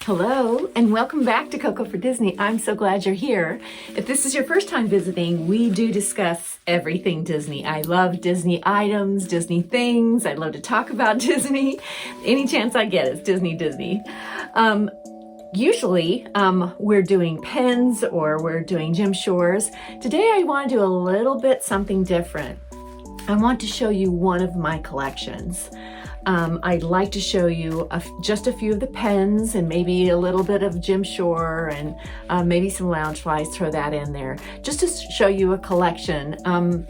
Hello, and welcome back to Coco for Disney. I'm so glad you're here. If this is your first time visiting, we do discuss everything Disney. I love Disney items, Disney things. I love to talk about Disney. Any chance I get, it's Disney. Usually, we're doing pins or we're doing Jim Shores. Today, I want to do a little bit something different. I want to show you one of my collections. I'd like to show you just a few of the pens and maybe a little bit of Jim Shore and maybe some Loungeflys, throw that in there, just to show you a collection.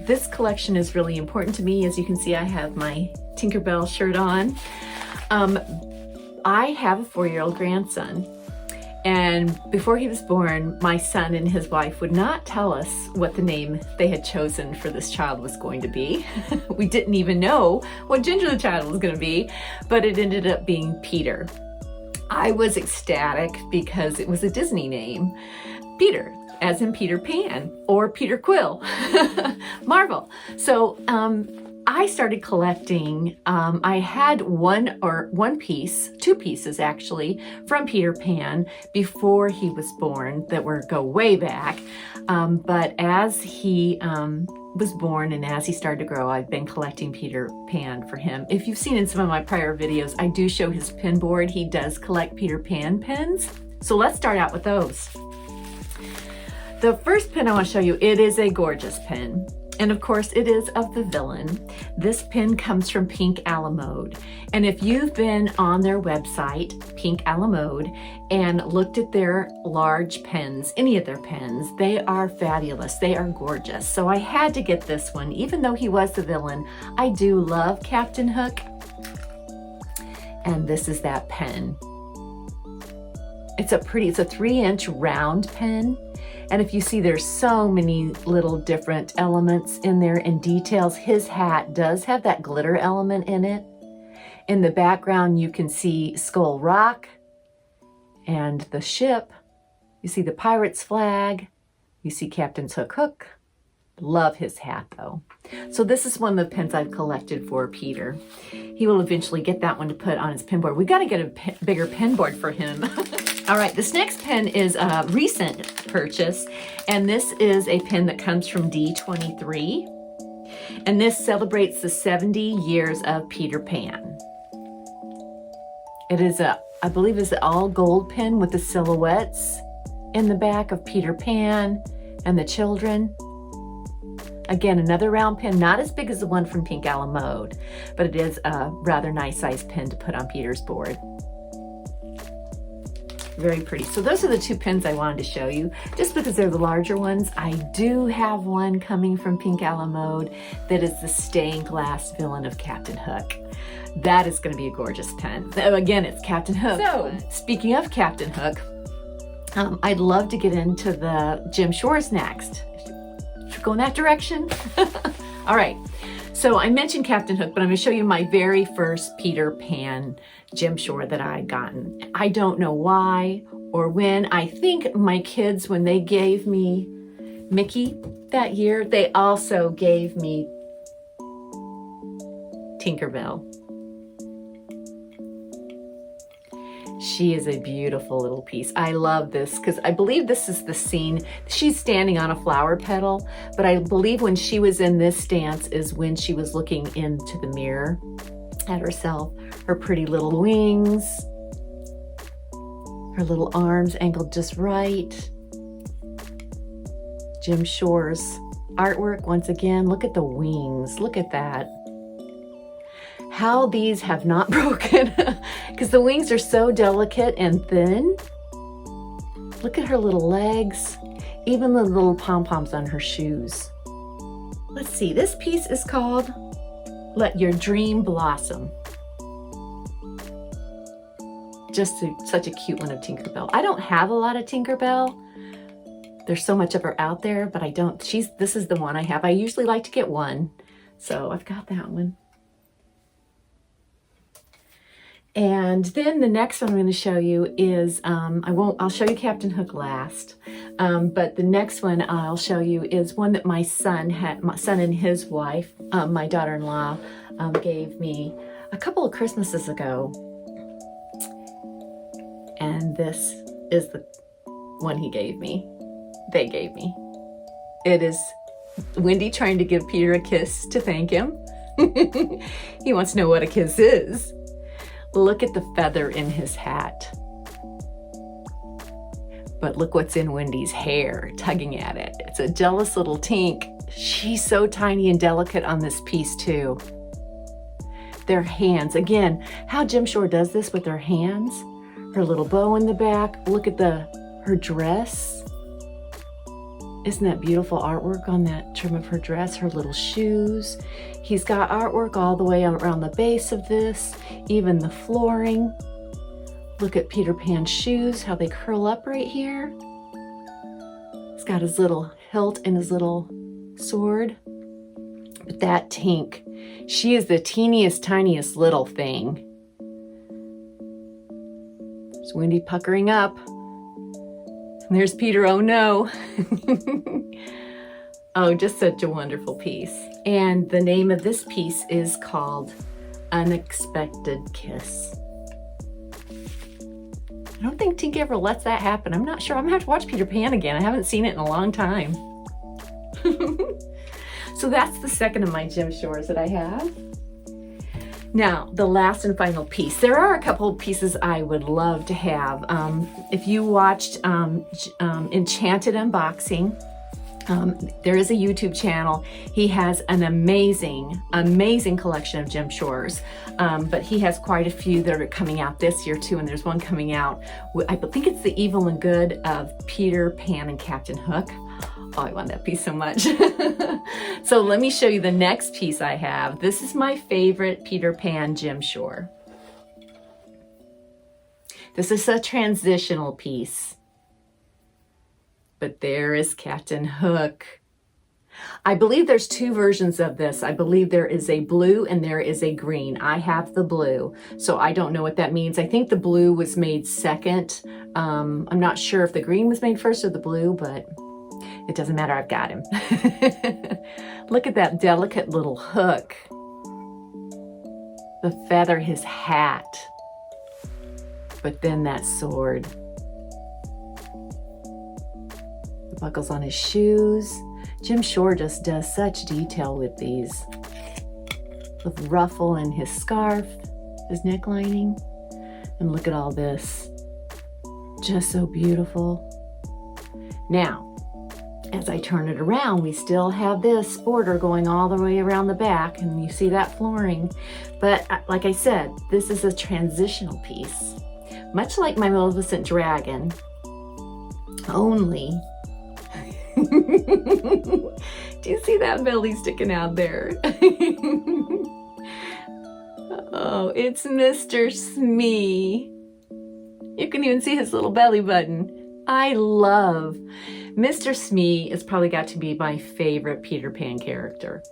This collection is really important to me. As you can see, I have my Tinkerbell shirt on. I have a 4-year-old grandson. And before he was born, my son and his wife would not tell us what the name they had chosen for this child was going to be. We didn't even know what Ginger the child was going to be, but it ended up being Peter. I was ecstatic because it was a Disney name, Peter, as in Peter Pan or Peter Quill, Marvel. So I started collecting. I had two pieces actually from Peter Pan before he was born that go way back. But as he was born and as he started to grow, I've been collecting Peter Pan for him. If you've seen in some of my prior videos, I do show his pin board. He does collect Peter Pan pins. So let's start out with those. The first pin I want to show you, it is a gorgeous pin. And of course, it is of the villain. This pin comes from Pink Alamode. And if you've been on their website, Pink Alamode, and looked at their large pens, any of their pens, they are fabulous. They are gorgeous. So I had to get this one. Even though he was the villain, I do love Captain Hook. And this is that pen. It's a 3-inch round pen. And if you see, there's so many little different elements in there and details. His hat does have that glitter element in it. In the background, you can see Skull Rock and the ship. You see the pirate's flag. You see Captain Hook. Love his hat, though. So this is one of the pins I've collected for Peter. He will eventually get that one to put on his pin board. We got to get a bigger pin board for him. All right, this next pen is a recent purchase, and this is a pen that comes from D23, and this celebrates the 70 years of Peter Pan. It is I believe it's an all gold pen with the silhouettes in the back of Peter Pan and the children. Again, another round pen, not as big as the one from Pink Alamode, but it is a rather nice size pen to put on Peter's board. Very pretty. So those are the two pins I wanted to show you, just because they're the larger ones. I do have one coming from Pink Alamode that is the stained glass villain of Captain Hook. That is going to be a gorgeous pen. Again, it's Captain Hook. So speaking of Captain Hook, I'd love to get into the Jim Shores next. Should we go in that direction? All right. So I mentioned Captain Hook, but I'm going to show you my very first Peter Pan Jim Shore that I had gotten. I don't know why or when. I think my kids, when they gave me Mickey that year, they also gave me Tinkerbell. She is a beautiful little piece. I love this because I believe this is the scene. She's standing on a flower petal, but I believe when she was in this stance is when she was looking into the mirror at herself. Her pretty little wings, her little arms angled just right. Jim Shore's artwork once again. Look at the wings. Look at that. How these have not broken because the wings are so delicate and thin. Look at her little legs, even the little pom-poms on her shoes. Let's see, this piece is called Let Your Dream Blossom. Just such a cute one of Tinkerbell. I don't have a lot of Tinkerbell. There's so much of her out there, but I don't. This is the one I have. I usually like to get one, so I've got that one. And then the next one I'm going to show you is, I'll show you Captain Hook last, but the next one I'll show you is one that my son and his wife, my daughter-in-law, gave me a couple of Christmases ago. And And this is the one he gave me. They gave me. It is Wendy trying to give Peter a kiss to thank him. He wants to know what a kiss is. Look at the feather in his hat. But look what's in Wendy's hair, tugging at it. It's a jealous little tink. She's so tiny and delicate on this piece too. Their hands, again, how Jim Shore does this with her hands. Her little bow in the back. Look at her dress. Isn't that beautiful artwork on that trim of her dress? Her little shoes. He's got artwork all the way around the base of this, even the flooring. Look at Peter Pan's shoes, how they curl up right here. He's got his little hilt and his little sword. But that tink, she is the teeniest, tiniest little thing. There's Wendy puckering up. And there's Peter, oh no. Oh, just such a wonderful piece. And the name of this piece is called Unexpected Kiss. I don't think Tink ever lets that happen. I'm not sure. I'm gonna have to watch Peter Pan again. I haven't seen it in a long time. So that's the second of my Jim Shores that I have. Now, the last and final piece. There are a couple of pieces I would love to have. If you watched Enchanted Unboxing, there is a YouTube channel. He has an amazing, amazing collection of Jim Shores, but he has quite a few that are coming out this year too, and there's one coming out, I think it's The Evil and Good of Peter Pan and Captain Hook. Oh, I want that piece so much. So let me show you the next piece I have. This is my favorite Peter Pan Jim Shore. This is a transitional piece. But there is Captain Hook. I believe there's two versions of this. I believe there is a blue and there is a green. I have the blue, so I don't know what that means. I think the blue was made second. I'm not sure if the green was made first or the blue, but it doesn't matter, I've got him. Look at that delicate little hook. The feather, his hat. But then that sword. The buckles on his shoes. Jim Shore just does such detail with these. With ruffle and his scarf, his neck lining. And look at all this. Just so beautiful. Now, as I turn it around, we still have this border going all the way around the back, and you see that flooring. But like I said, this is a transitional piece. Much like my Maleficent Dragon, only... Do you see that belly sticking out there? Oh, it's Mr. Smee. You can even see his little belly button. I love... Mr. Smee has probably got to be my favorite Peter Pan character.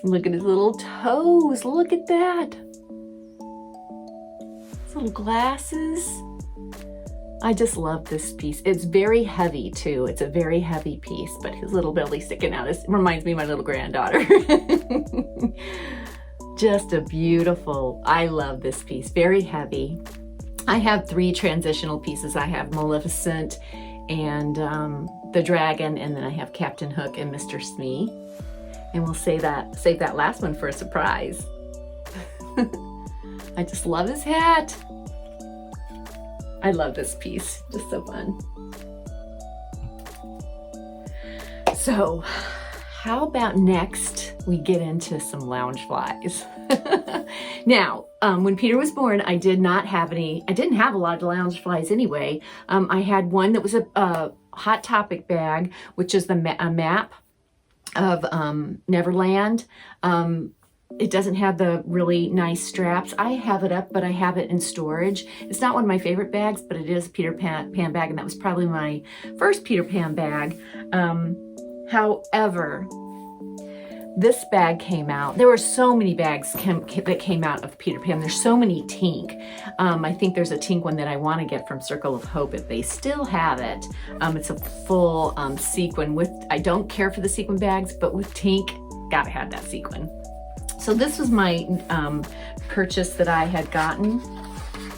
Look at his little toes. Look at that. His little glasses. I just love this piece. It's very heavy too. It's a very heavy piece, but his little belly sticking out reminds me of my little granddaughter. Just a beautiful, I love this piece. Very heavy. I have three transitional pieces. I have Maleficent and the dragon, and then I have Captain Hook and Mr. Smee. And we'll save that last one for a surprise. I just love his hat. I love this piece, just so fun. So, how about next we get into some Loungeflys? Now, when Peter was born, I didn't have a lot of Loungeflys anyway. I had one that was a Hot Topic bag, which is a map of Neverland. It doesn't have the really nice straps. I have it up, but I have it in storage. It's not one of my favorite bags, but it is a Peter Pan bag, and that was probably my first Peter Pan bag. However, this bag came out. There were so many bags that came out of Peter Pan. There's so many Tink. I think there's a Tink one that I want to get from Circle of Hope if they still have it. It's a full sequin with, I don't care for the sequin bags, but with Tink, gotta have that sequin. So this was my purchase that I had gotten.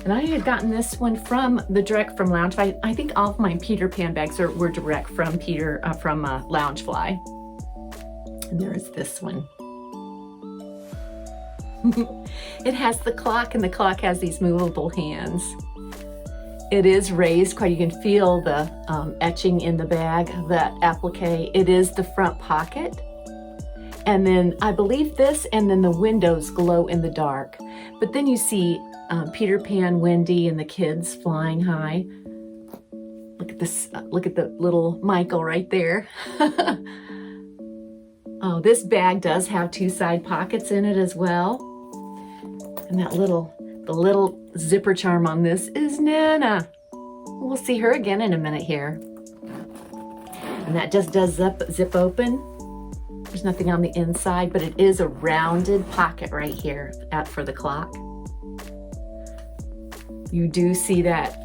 And I had gotten this one direct from Loungefly. I think all of my Peter Pan bags were direct from Loungefly. And there's this one. It has the clock, and the clock has these movable hands. It is raised quite. You can feel the etching in the bag, that applique. It is the front pocket. And then I believe this, and then the windows glow in the dark. But then you see Peter Pan, Wendy, and the kids flying high. Look at this, look at the little Michael right there. Oh, this bag does have 2 side pockets in it as well. And the little zipper charm on this is Nana. We'll see her again in a minute here. And that just does zip open. There's nothing on the inside, but it is a rounded pocket right here for the clock. You do see that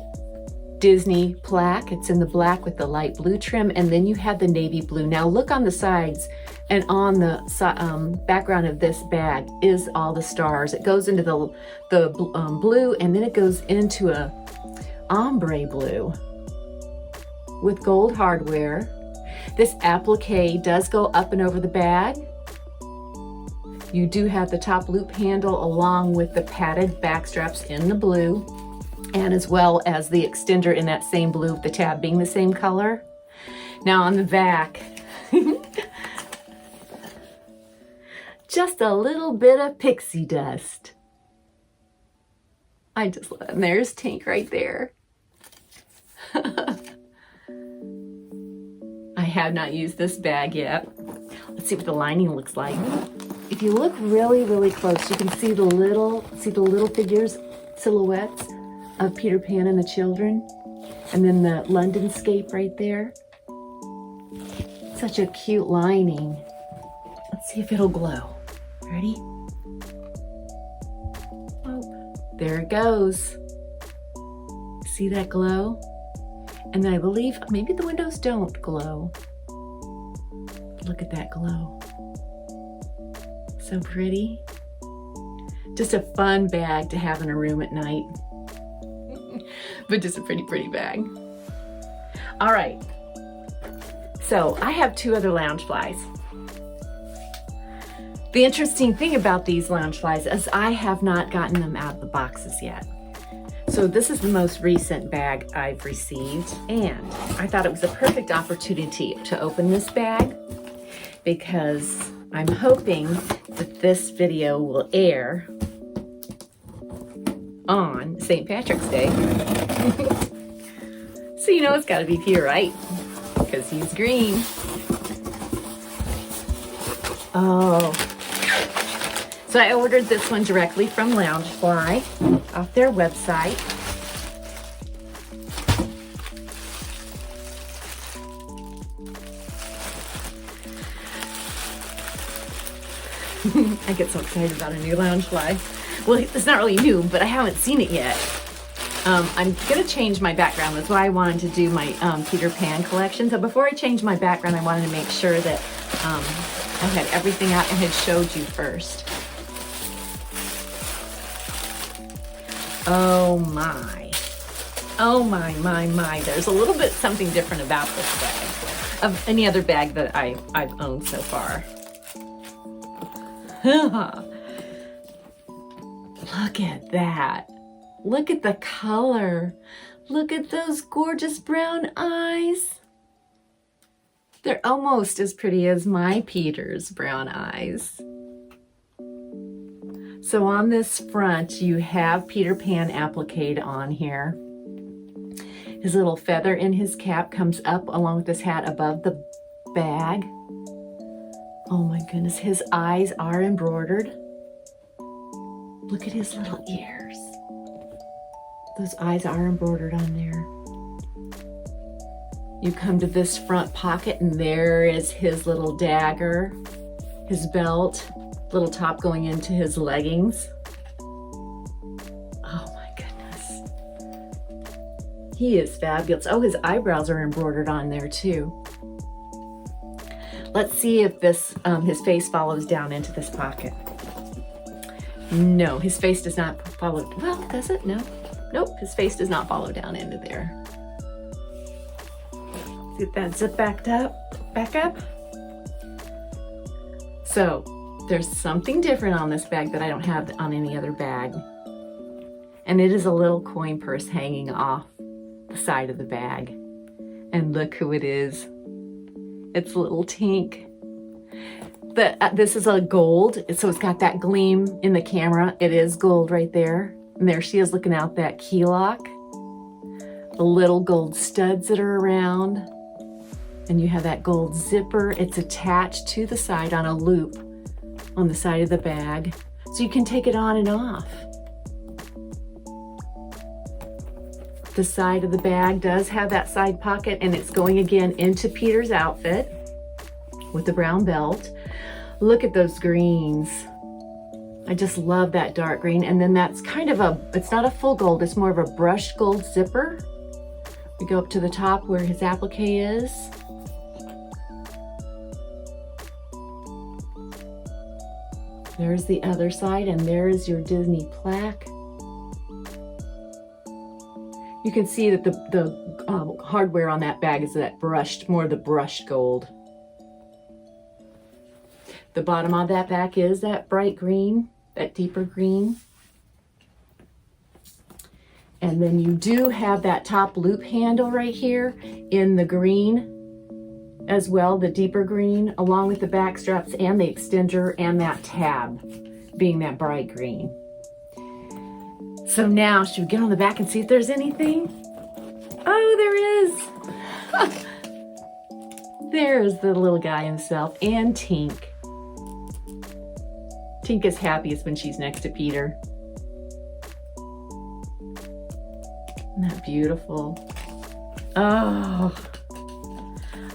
Disney plaque. It's in the black with the light blue trim, and then you have the navy blue. Now look on the sides, and on the background of this bag is all the stars. It goes into the blue, and then it goes into a ombre blue with gold hardware. This applique does go up and over the bag. You do have the top loop handle along with the padded back straps in the blue, and as well as the extender in that same blue, with the tab being the same color. Now on the back, just a little bit of pixie dust. I just love it. And there's Tink right there. I have not used this bag yet. Let's see what the lining looks like. If you look really, really close, you can see the little figures, silhouettes of Peter Pan and the children. And then the London scape right there. Such a cute lining. Let's see if it'll glow. Ready? Oh, there it goes. See that glow? And I believe maybe the windows don't glow. Look at that glow. So pretty. Just a fun bag to have in a room at night. But just a pretty, pretty bag. All right. So I have 2 other Loungeflys. The interesting thing about these Loungeflys is I have not gotten them out of the boxes yet. So this is the most recent bag I've received, and I thought it was a perfect opportunity to open this bag because I'm hoping that this video will air on St. Patrick's Day. So you know it's got to be Peter, right? Because he's green. Oh. So I ordered this one directly from Loungefly off their website. I get so excited about a new Loungefly. Well, it's not really new, but I haven't seen it yet. I'm going to change my background. That's why I wanted to do my Peter Pan collection. So before I change my background, I wanted to make sure that I had everything out and had showed you first. Oh my. Oh my. There's a little bit something different about this bag of any other bag that I've owned so far. Look at that. Look at the color. Look at those gorgeous brown eyes. They're almost as pretty as my Peter's brown eyes. So on this front, you have Peter Pan appliqued on here. His little feather in his cap comes up along with his hat above the bag. Oh my goodness, his eyes are embroidered. Look at his little ears. Those eyes are embroidered on there. You come to this front pocket and there is his little dagger, his belt, little top going into his leggings. Oh my goodness. He is fabulous. Oh, his eyebrows are embroidered on there too. Let's see if this his face follows down into this pocket. No, his face does not follow. Well, does it? No. Nope, his face does not follow down into there. Get that zip back up. So there's something different on this bag that I don't have on any other bag. And it is a little coin purse hanging off the side of the bag. And look who it is. It's little Tink. This is a gold, so it's got that gleam in the camera. It is gold right there. And there she is looking out that key lock. The little gold studs that are around. And you have that gold zipper. It's attached to the side on a loop on the side of the bag. So you can take it on and off. The side of the bag does have that side pocket, and it's going again into Peter's outfit with the brown belt. Look at those greens. I just love that dark green. And then that's kind of it's not a full gold, it's more of a brushed gold zipper. We go up to the top where his applique is. There's the other side, and there is your Disney plaque. You can see that the hardware on that bag is that brushed, more the brushed gold. The bottom of that bag is that bright green, that deeper green. And then you do have that top loop handle right here in the green as well, the deeper green, along with the back straps and the extender and that tab being that bright green. So now, should we get on the back and see if there's anything? Oh, there is. There's the little guy himself and Tink. Tink is happiest when she's next to Peter. Isn't that beautiful? Oh,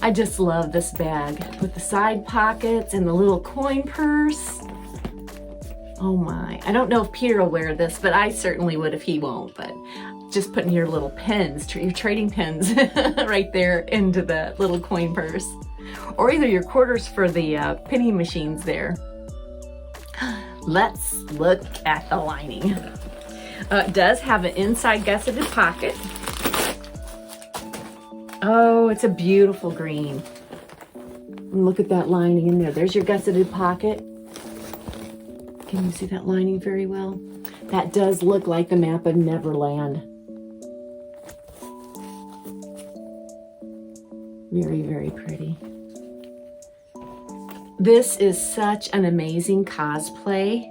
I just love this bag with the side pockets and the little coin purse. Oh my, I don't know if Peter will wear this, but I certainly would if he won't. But just putting your little pens, your trading pens right there into the little coin purse. Or either your quarters for the penny machines there. Let's look at the lining. It does have an inside gusseted pocket. Oh, it's a beautiful green. And look at that lining in there. There's your gusseted pocket. Can you see that lining very well? That does look like the map of Neverland. Very, very pretty. This is such an amazing cosplay.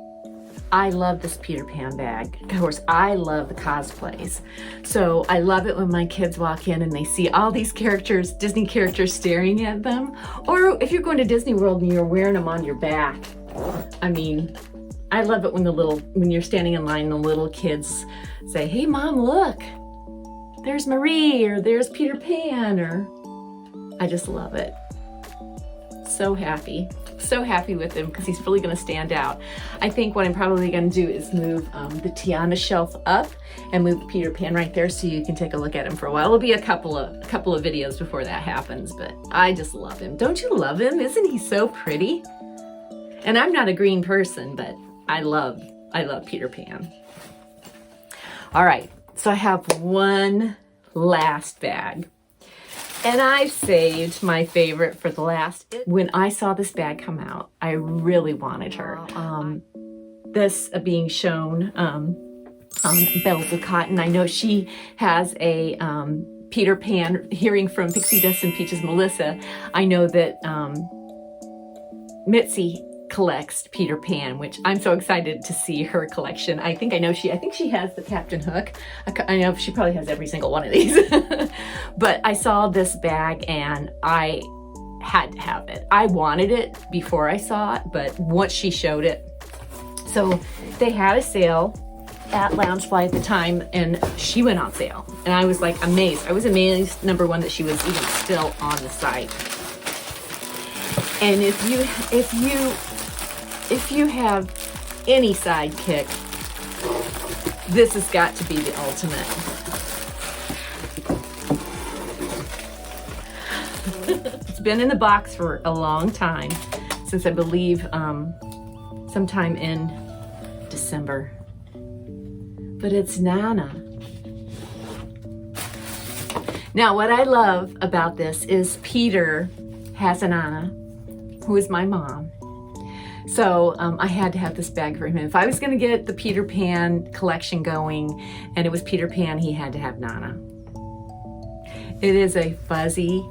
I love this Peter Pan bag. Of course, I love the cosplays. So I love it when my kids walk in and they see all these characters, Disney characters staring at them. Or if you're going to Disney World and you're wearing them on your back. I mean, I love it when you're standing in line and the little kids say, "Hey Mom, look, there's Marie," or "There's Peter Pan," or I just love it. So happy with him because he's really going to stand out. I think what I'm probably going to do is move the Tiana shelf up and move Peter Pan right there so you can take a look at him for a while. It'll be a couple of videos before that happens, but I just love him. Don't you love him? Isn't he so pretty? And I'm not a green person, but I love Peter Pan. All right, so I have one last bag. And I've saved my favorite for the last. When I saw this bag come out, I really wanted her. This being shown on Bells of Cotton. I know she has a Peter Pan, hearing from Pixie Dust and Peaches Melissa. I know that Mitzi collects Peter Pan, which I'm so excited to see her collection. I think she has the Captain Hook. I know she probably has every single one of these. But I saw this bag and I had to have it. I wanted it before I saw it, but once she showed it. So they had a sale at Loungefly at the time and she went on sale. And I was like amazed. I was amazed, number one, that she was even still on the site. And if you have any sidekick, this has got to be the ultimate. It's been in the box for a long time, since I believe sometime in December. But it's Nana. Now, what I love about this is Peter has a Nana, who is my mom. So I had to have this bag for him. If I was going to get the Peter Pan collection going, and it was Peter Pan, he had to have Nana. It is a fuzzy,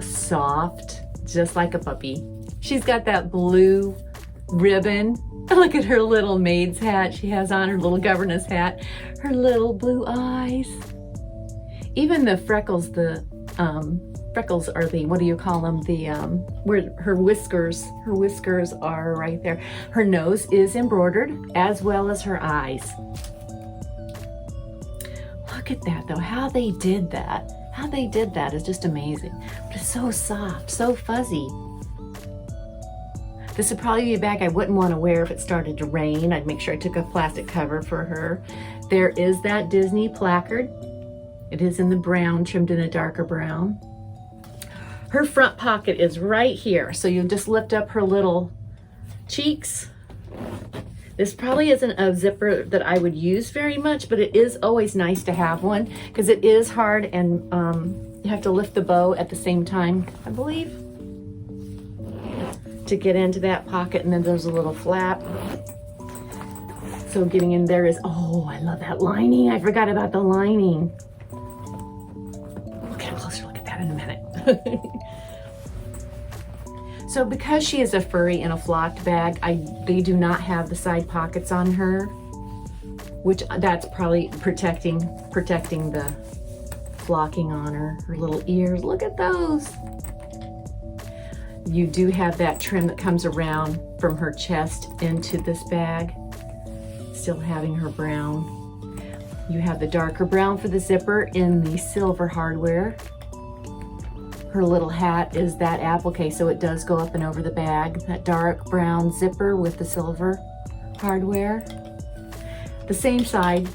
soft, just like a puppy. She's got that blue ribbon. Look at her little maid's hat she has on, her little governess hat, her little blue eyes. Even the freckles, freckles are the, what do you call them? The, where her whiskers are right there. Her nose is embroidered as well as her eyes. Look at that though, how they did that. How they did that is just amazing. But it's so soft, so fuzzy. This would probably be a bag I wouldn't want to wear if it started to rain. I'd make sure I took a plastic cover for her. There is that Disney placard. It is in the brown, trimmed in a darker brown. Her front pocket is right here. So you just lift up her little cheeks. This probably isn't a zipper that I would use very much, but it is always nice to have one because it is hard and you have to lift the bow at the same time, I believe, to get into that pocket. And then there's a little flap. So getting in there is, oh, I love that lining. I forgot about the lining. We'll get a closer look at that in a minute. So because she is a furry and a flocked bag, they do not have the side pockets on her, which that's probably protecting the flocking on her. Her little ears, look at those. You do have that trim that comes around from her chest into this bag, still having her brown. You have the darker brown for the zipper in the silver hardware. Her little hat is that applique, so it does go up and over the bag. That dark brown zipper with the silver hardware. The same side,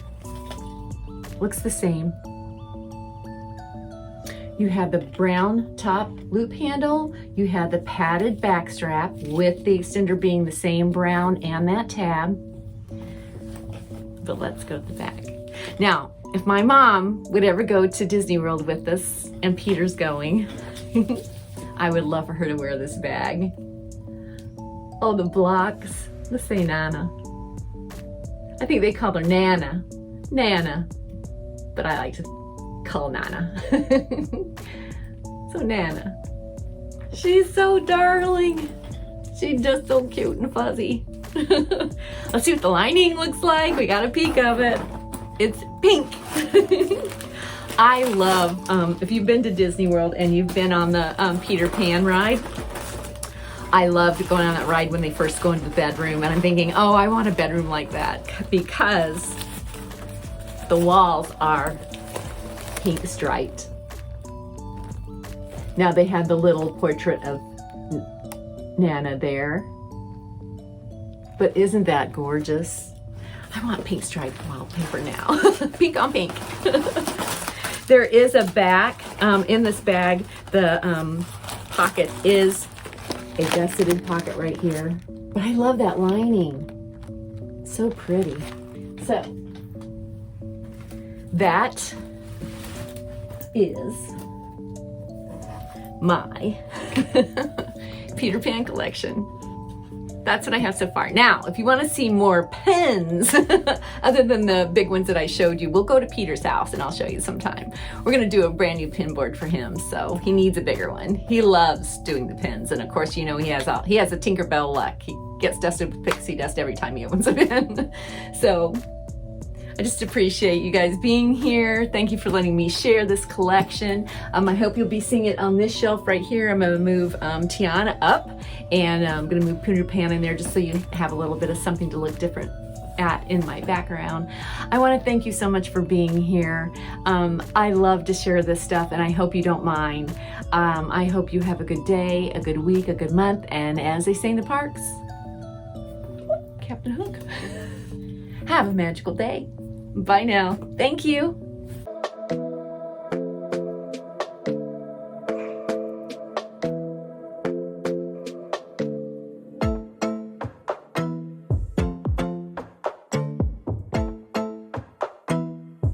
looks the same. You have the brown top loop handle. You have the padded back strap with the extender being the same brown and that tab. But let's go to the back. Now, if my mom would ever go to Disney World with us, and Peter's going, I would love for her to wear this bag. Oh, the blocks. Let's say Nana. I think they call her Nana. Nana. But I like to call Nana. So Nana. She's so darling. She's just so cute and fuzzy. Let's see what the lining looks like. We got a peek of it. It's pink. I love, if you've been to Disney World and you've been on the Peter Pan ride, I loved going on that ride when they first go into the bedroom, and I'm thinking, oh, I want a bedroom like that because the walls are pink striped. Now they have the little portrait of Nana there, but isn't that gorgeous? I want pink striped wallpaper now. Pink on pink. There is a back in this bag. The pocket is a gusseted pocket right here. But I love that lining. So pretty. So that is my Peter Pan collection. That's what I have so far. Now, if you want to see more pins, other than the big ones that I showed you, we'll go to Peter's house and I'll show you sometime. We're going to do a brand new pin board for him, so he needs a bigger one. He loves doing the pins, and of course, you know, he has a Tinkerbell luck. He gets dusted with pixie dust every time he opens a pin. So I just appreciate you guys being here. Thank you for letting me share this collection. I hope you'll be seeing it on this shelf right here. I'm going to move Tiana up, and I'm going to move Peter Pan in there just so you have a little bit of something to look different at in my background. I want to thank you so much for being here. I love to share this stuff, and I hope you don't mind. I hope you have a good day, a good week, a good month, and as they say in the parks, Captain Hook, have a magical day. Bye now. Thank you.